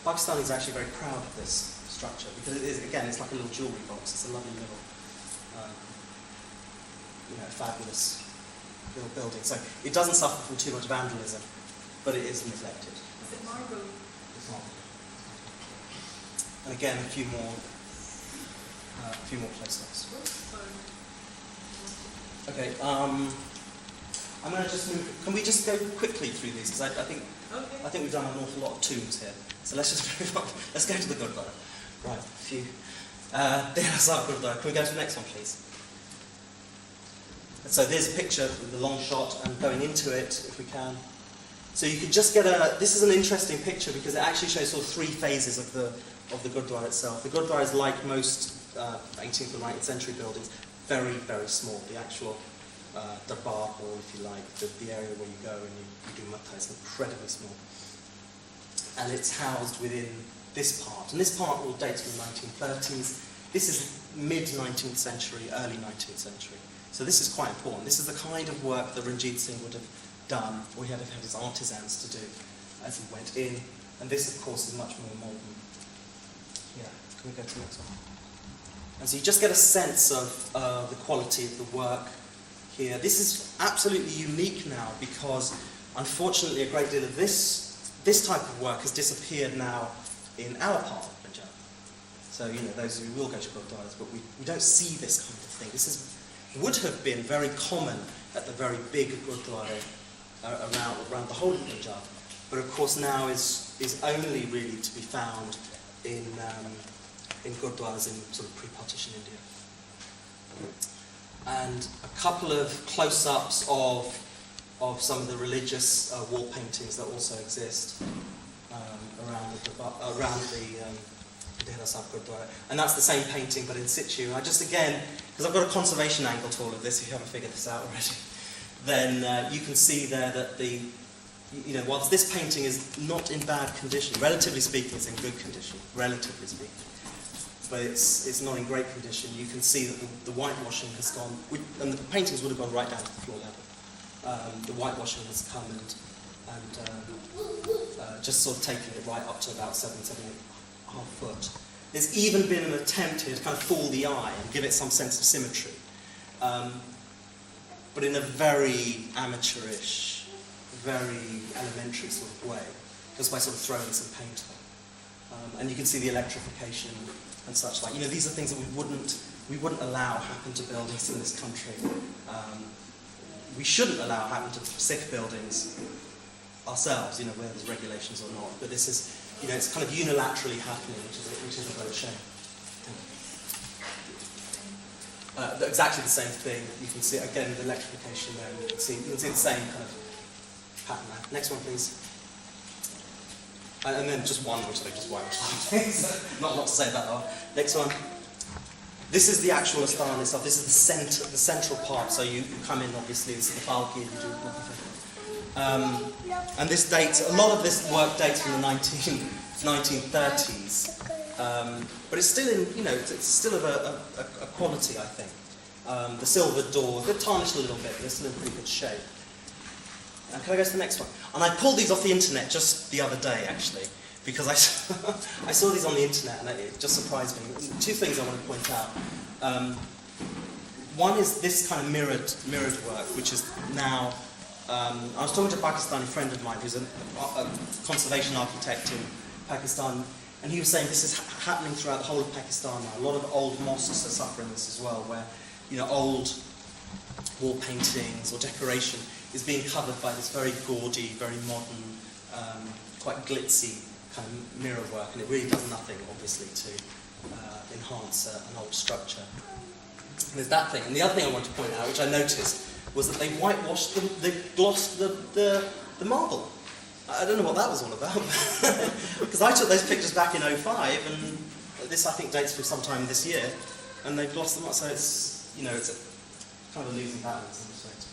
Pakistan is actually very proud of this structure because it is, again, it's like a little jewellery box. It's a lovely little, fabulous little building. So it doesn't suffer from too much vandalism, but it is neglected. Is it marble? It's not. And again, a few more close-ups. Sorry. Okay. I'm going to just move. Can we just go quickly through these? Because I think we've done an awful lot of tombs here. So let's just move on. Let's go to the Gurdwara. Right. A few. Gurdwara. Can we go to the next one, please? So there's a picture with the long shot and going into it, if we can. So you could just get this is an interesting picture because it actually shows sort of three phases of the Gurdwara itself. The Gurdwara is like most 18th or 19th century buildings, very, very small. The actual darbar hall, if you like, the area where you go and you do matha is incredibly small. And it's housed within this part. And this part will date from the 1930s. This is mid-19th century, early 19th century. So this is quite important. This is the kind of work that Ranjit Singh would have done, or he had his artisans to do as he went in. And this, of course, is much more modern. Yeah, can we go to the next one? And so you just get a sense of the quality of the work here. This is absolutely unique now because, unfortunately, a great deal of this type of work has disappeared now in our part of Punjab. So, those who will go to Gurdwaras, but we don't see this kind of thing. This would have been very common at the very big Gurdwara around the whole of Punjab, but of course now is only really to be found in Gurdwaras in sort of pre-partition India. And a couple of close-ups of some of the religious wall paintings that also exist around the Dehra Sahib Gurdwara. And that's the same painting but in situ. I just, again, because I've got a conservation angle to all of this, if you haven't figured this out already, then you can see there that whilst this painting is not in bad condition, relatively speaking it's in good condition, relatively speaking, but it's not in great condition. You can see that the whitewashing has gone, and the paintings would have gone right down to the floor level. The whitewashing has come and just sort of taking it right up to about 7.5 foot. There's even been an attempt here to kind of fool the eye and give it some sense of symmetry, but in a very amateurish, very elementary sort of way, just by sort of throwing some paint on. And you can see the electrification and such like. These are things that we wouldn't allow happen to buildings in this country. We shouldn't allow happen to Sikh buildings ourselves, whether there's regulations or not. But this is, it's kind of unilaterally happening, which is a great shame. Exactly the same thing. You can see again the electrification there. You can see the same kind of pattern there. Next one, please. And then just one, which they just wiped. Not to say about that. Next one. This is the actual Astana itself. This is the central part. So you come in, obviously, this is the balcony, you do and this dates, a lot of this work dates from the 1930s. But it's still in, it's still of a quality, I think. The silver doors, they're tarnished a little bit, but they're still in pretty good shape. And can I go to the next one? And I pulled these off the internet just the other day, actually, because I saw these on the internet and it just surprised me. Two things I want to point out. One is this kind of mirrored work, which is now. I was talking to a Pakistani friend of mine who's a conservation architect in Pakistan, and he was saying this is happening throughout the whole of Pakistan now. A lot of old mosques are suffering this as well, where old wall paintings or decoration is being covered by this very gaudy, very modern, quite glitzy kind of mirror work, and it really does nothing, obviously, to enhance an old structure. And there's that thing. And the other thing I want to point out, which I noticed, was that they whitewashed they glossed the marble. I don't know what that was all about, because I took those pictures back in 2005, and this I think dates from sometime this year, and they've glossed them up, so it's it's a kind of a losing battle in some respects.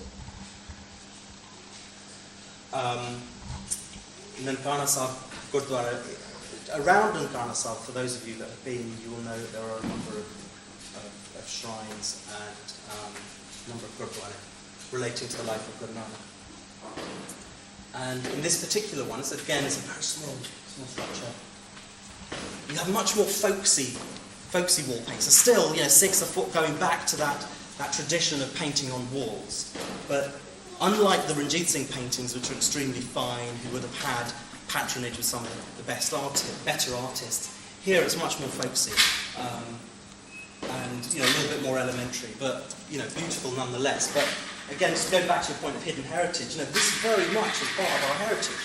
Nankana Sahib Gurdwara, around Nankana Sahib, for those of you that have been, you will know that there are a number of shrines and a number of Gurdwara relating to the life of Guru Nanak. And in this particular one, it's a very small structure. You have much more folksy wall paints. So still, Sikhs are going back to that tradition of painting on walls. But unlike the Ranjit Singh paintings, which are extremely fine, who would have had patronage with some of the better artists, here it's much more folksy. And a little bit more elementary, but beautiful nonetheless. But again, just to go back to your point of hidden heritage, this very much is part of our heritage.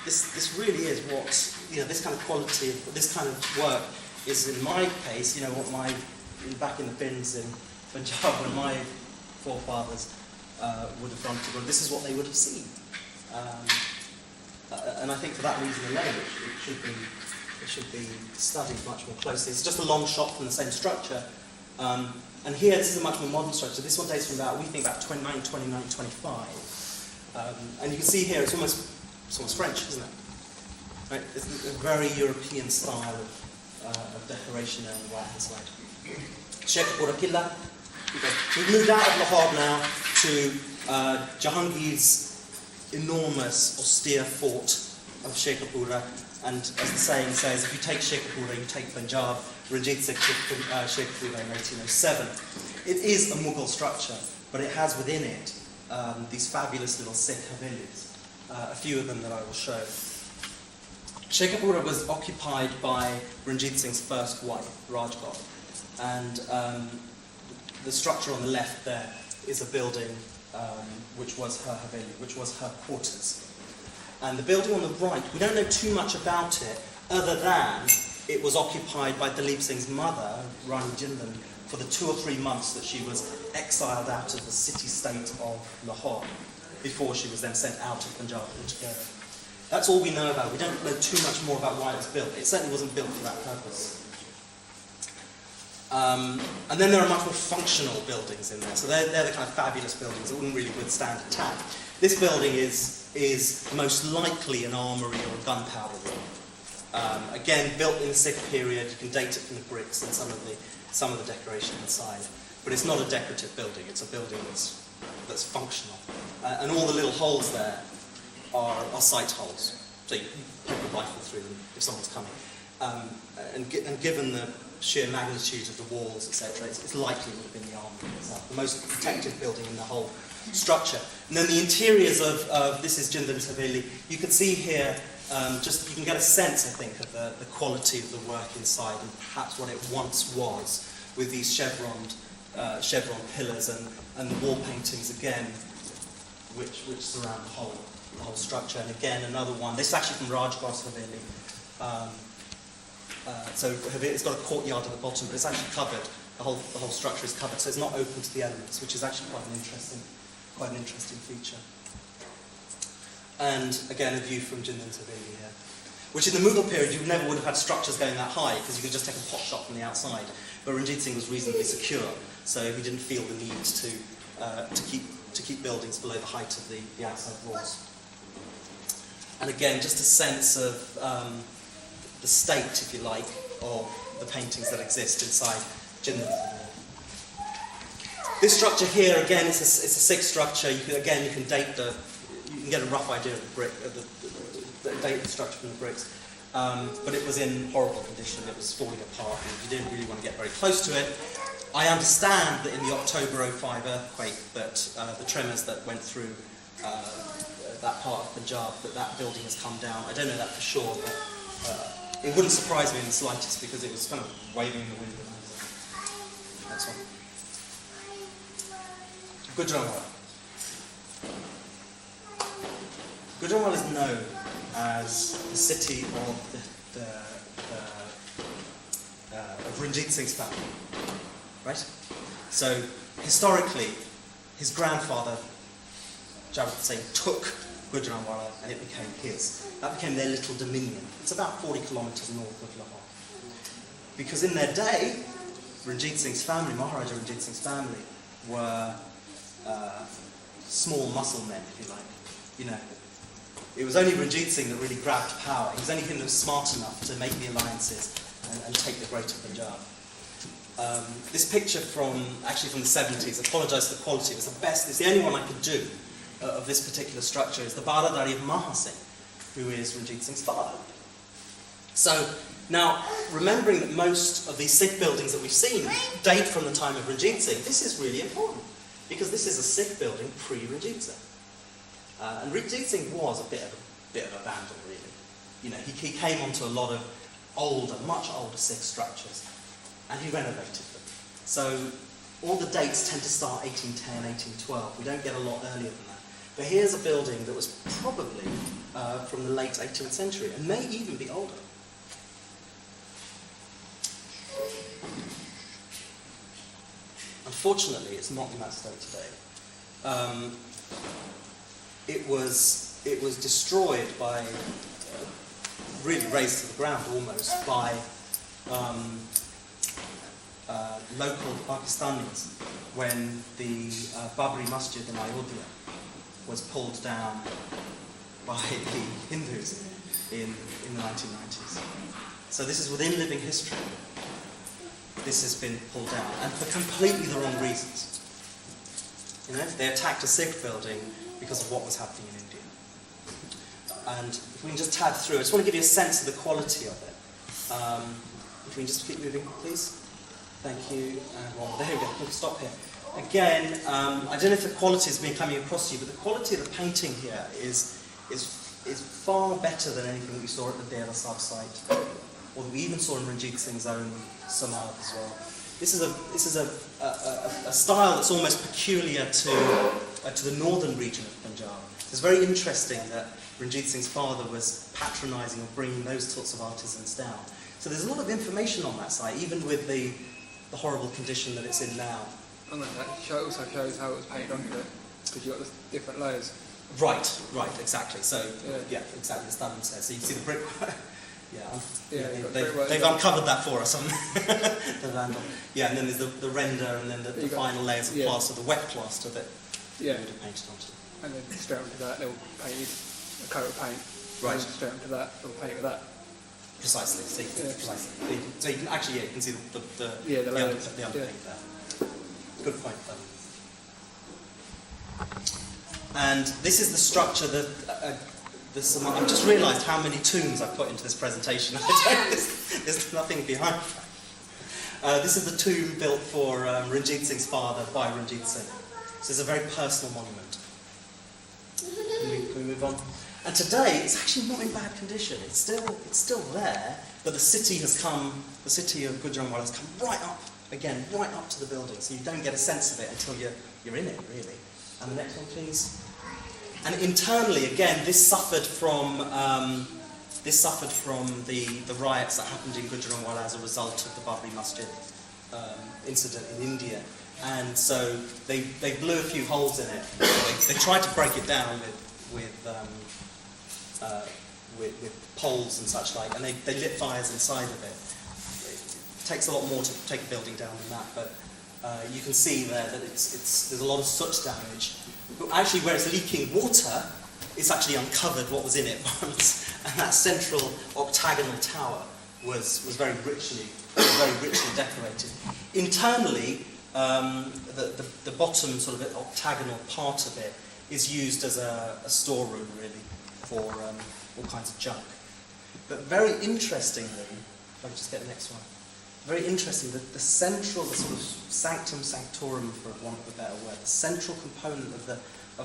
This really is what this kind of quality, this kind of work is, in my case, what back in the bins in Punjab when my forefathers would have gone to. This is what they would have seen, and I think for that reason alone, it should be studied much more closely. It's just a long shot from the same structure. And here, this is a much more modern structure. This one dates from about 1929, 25. And you can see here, it's almost French, isn't it? Right? It's a very European style of decoration on the right-hand side. Sheikhpura Killa. We've moved out of Lahore now to Jahangir's enormous, austere fort of Sheikhpura. And as the saying says, if you take Sheikhpura, you take Punjab. Ranjit Singh took Sheikhpura in 1807. It is a Mughal structure, but it has within it these fabulous little Sikh havelis, a few of them that I will show. Sheikhpura was occupied by Ranjit Singh's first wife, Rajghat, and the structure on the left there is a building which was her haveli, which was her quarters. And the building on the right, we don't know too much about it, other than it was occupied by Dalip Singh's mother, Rani Jindal, for the 2 or 3 months that she was exiled out of the city-state of Lahore, before she was then sent out of Punjab altogether. That's all we know about. We don't know too much more about why it was built. It certainly wasn't built for that purpose. And then there are much more functional buildings in there. So they're the kind of fabulous buildings that wouldn't really withstand attack. This building is most likely an armoury or a gunpowder room. Again, built in the Sikh period, you can date it from the bricks and some of the decoration inside. But it's not a decorative building, it's a building that's functional. And all the little holes there are sight holes. So you can put a rifle through them if someone's coming. And given the sheer magnitude of the walls, etc., it's likely it would have been the armoury itself, the most protected building in the whole structure. And then the interiors of this is Jindal's Haveli. You can see here, you can get a sense, I think, of the quality of the work inside and perhaps what it once was, with these chevron pillars and the wall paintings again, which surround the whole structure. And again, another one. This is actually from Rajghat's Haveli. So it's got a courtyard at the bottom, but it's actually covered. The whole structure is covered, so it's not open to the elements, which is actually quite an interesting feature. And again, a view from Jindal's Haveli here, which in the Mughal period you never would have had structures going that high because you could just take a pot shot from the outside. But Ranjit Singh was reasonably secure, so he didn't feel the need to keep buildings below the height of the outside walls. And again, just a sense of the state, if you like, of the paintings that exist inside Jindal's Haveli. This structure here, again, it's a Sikh structure. You can date you can get a rough idea of the brick, date the structure from the bricks. But it was in horrible condition. It was falling apart, and you didn't really want to get very close to it. I understand that in the October 05 earthquake, that the tremors that went through that part of Punjab, that building has come down. I don't know that for sure, but it wouldn't surprise me in the slightest because it was kind of waving in the wind. Next one. Gujranwala. Gujranwala is known as the city of Ranjit Singh's family, right? So historically, his grandfather, G.O.A.T. Singh, took Gujranwala and it became his. That became their little dominion. It's about 40 kilometres north of Lahore. Because in their day, Ranjit Singh's family, Maharaja Ranjit Singh's family, were small muscle men, if you like. You know, it was only Ranjit Singh that really grabbed power. He was only him that was smart enough to make the alliances and take the Greater Punjab. This picture from the 70s, I apologise for the quality, it was the best, it's the only one I could do of this particular structure, is the Baradari of Maha Singh, who is Ranjit Singh's father. So, now, remembering that most of these Sikh buildings that we've seen date from the time of Ranjit Singh, this is really important, because this is a Sikh building pre-Ranjit Singh. And Ranjit Singh was a bit of a vandal, really. You know, he came onto a lot of much older Sikh structures, and he renovated them. So all the dates tend to start 1810, 1812. We don't get a lot earlier than that. But here's a building that was probably from the late 18th century, and may even be older. Unfortunately, it's not in that state today. It was destroyed by, really razed to the ground almost, by local Pakistanis when the Babri Masjid in Ayodhya was pulled down by the Hindus in the 1990s. So this is within living history. This has been pulled down, and for completely the wrong reasons. You know, they attacked a Sikh building because of what was happening in India. And if we can just tab through, I just want to give you a sense of the quality of it. If we can just keep moving, please. Thank you. And well, there we go. We'll stop here. Again, I don't know if the quality has been coming across to you, but the quality of the painting here is far better than anything that we saw at the Dera Sahib site, or that we even saw in Ranjit Singh's own Samadhi as well. This is a style that's almost peculiar to the northern region of Punjab. It's very interesting that Ranjit Singh's father was patronising or bringing those sorts of artisans down. So there's a lot of information on that site, even with the horrible condition that it's in now. And that also shows how it was painted onto it, because you've got the different layers. Right, exactly. So, yeah exactly, as Dunham says. So you can see the brickwork. They've uncovered that for us on the vandal. Yeah, and then there's the render, and then the final layers of plaster, the wet plaster that would have painted onto. And then straight onto that, they'll paint a coat of paint. Right. And straight onto that, they'll paint with that. Precisely. See, precisely. So you can actually, you can see the layers. The underpaint there. Good point, though. And this is the structure that. I've just realised how many tombs I've put into this presentation. There's nothing behind. This is the tomb built for Ranjit Singh's father by Ranjit Singh. So it's a very personal monument. Can we move on? And today it's actually not in bad condition. It's still there, but the city of Gujranwala has come right up to the building, so you don't get a sense of it until you're in it, really. And the next one, please. And internally, again, this suffered from the riots that happened in Gujranwala as a result of the Babri Masjid incident in India. And so they blew a few holes in it. They tried to break it down with poles and such like, and they lit fires inside of it. It takes a lot more to take a building down than that, but you can see there that there's a lot of soot damage. But actually, where it's leaking water, it's actually uncovered what was in it once, and that central octagonal tower was very richly decorated. Internally, the bottom sort of octagonal part of it is used as a storeroom, really, for all kinds of junk. But very interestingly, if I can just get the next one. very interesting, the central, the sort of Sanctum, Sanctorum, for want of a better word, the central component of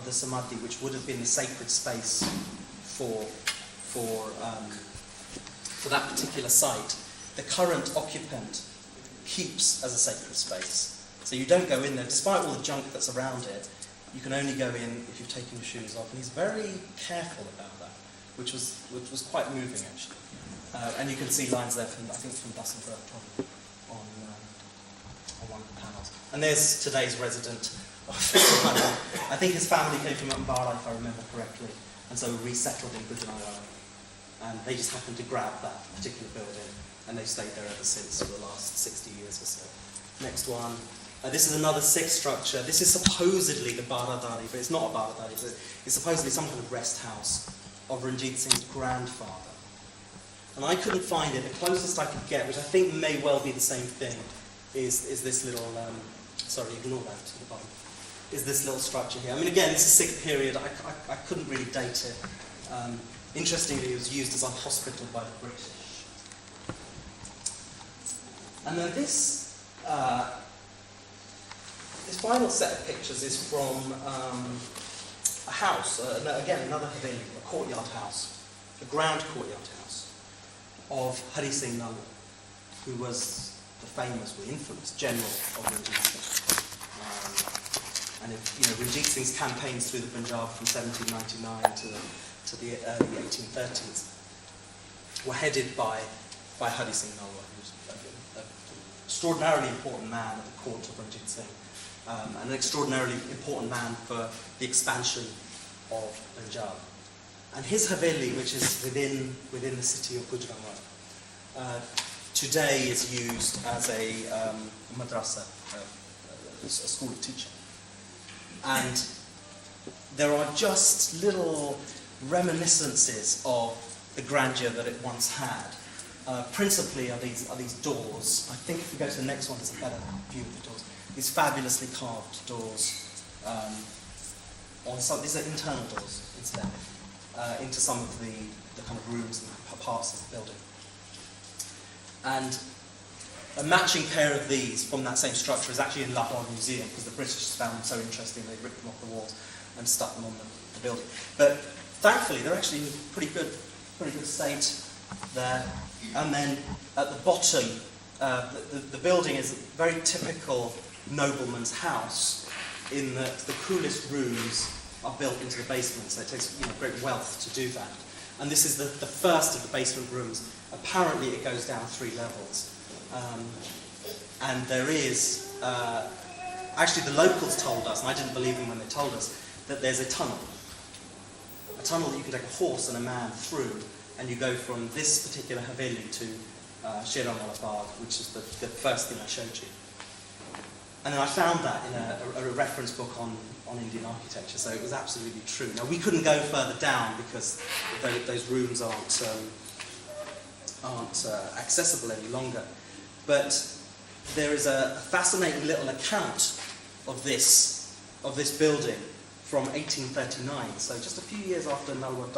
the Samadhi, which would have been the sacred space for that particular site, the current occupant keeps as a sacred space. So you don't go in there, despite all the junk that's around it, you can only go in if you've taken your shoes off. And he's very careful about that, which was quite moving actually. And you can see lines there from, I think it's from Dussenberg probably, on one of the panels. And there's today's resident of I think his family came from Mbara, if I remember correctly, and so resettled in Brittle. And they just happened to grab that particular building, and they've stayed there ever since for the last 60 years or so. Next one. This is another Sikh structure. This is supposedly the Baradari, but it's not a Baradari. It's supposedly some kind of rest house of Ranjit Singh's grandfather. And I couldn't find it. The closest I could get, which I think may well be the same thing, is this little, sorry, ignore that to the bottom, is this little structure here. I mean, again, this is Sikh period. I couldn't really date it. Interestingly, it was used as a hospital by the British. And then this final set of pictures is from a house, again, another haveli, a courtyard house, a ground courtyard house of Hari Singh Nalwar, who was the famous, or infamous general of Ranjit Singh. And Ranjit Singh's campaigns through the Punjab from 1799 to the early 1830s were headed by Hari Singh Nalwar, who was an extraordinarily important man at the court of Ranjit Singh, and an extraordinarily important man for the expansion of Punjab. And his haveli, which is within the city of Gujranwala, today is used as a madrasa, a school of teaching. And there are just little reminiscences of the grandeur that it once had. Principally are these doors. I think if we go to the next one, there's a better view of the doors. These fabulously carved doors. These are internal doors, incidentally, into some of the kind of rooms and parts of the building. And a matching pair of these from that same structure is actually in Lahore Museum, because the British found them so interesting they ripped them off the walls and stuck them on the building. But thankfully, they're actually in pretty good state there. And then at the bottom, the building is a very typical nobleman's house, in that the coolest rooms are built into the basement, so it takes great wealth to do that. And this is the first of the basement rooms. Apparently it goes down 3 levels. And there is, actually the locals told us, and I didn't believe them when they told us, that there's a tunnel that you can take a horse and a man through, and you go from this particular haveli to Shirwala Bagh, which is the first thing I showed you. And then I found that in a reference book on Indian architecture, so it was absolutely true. Now, we couldn't go further down because those rooms aren't accessible any longer. But there is a fascinating little account of this building from 1839, so just a few years after Nalwar died.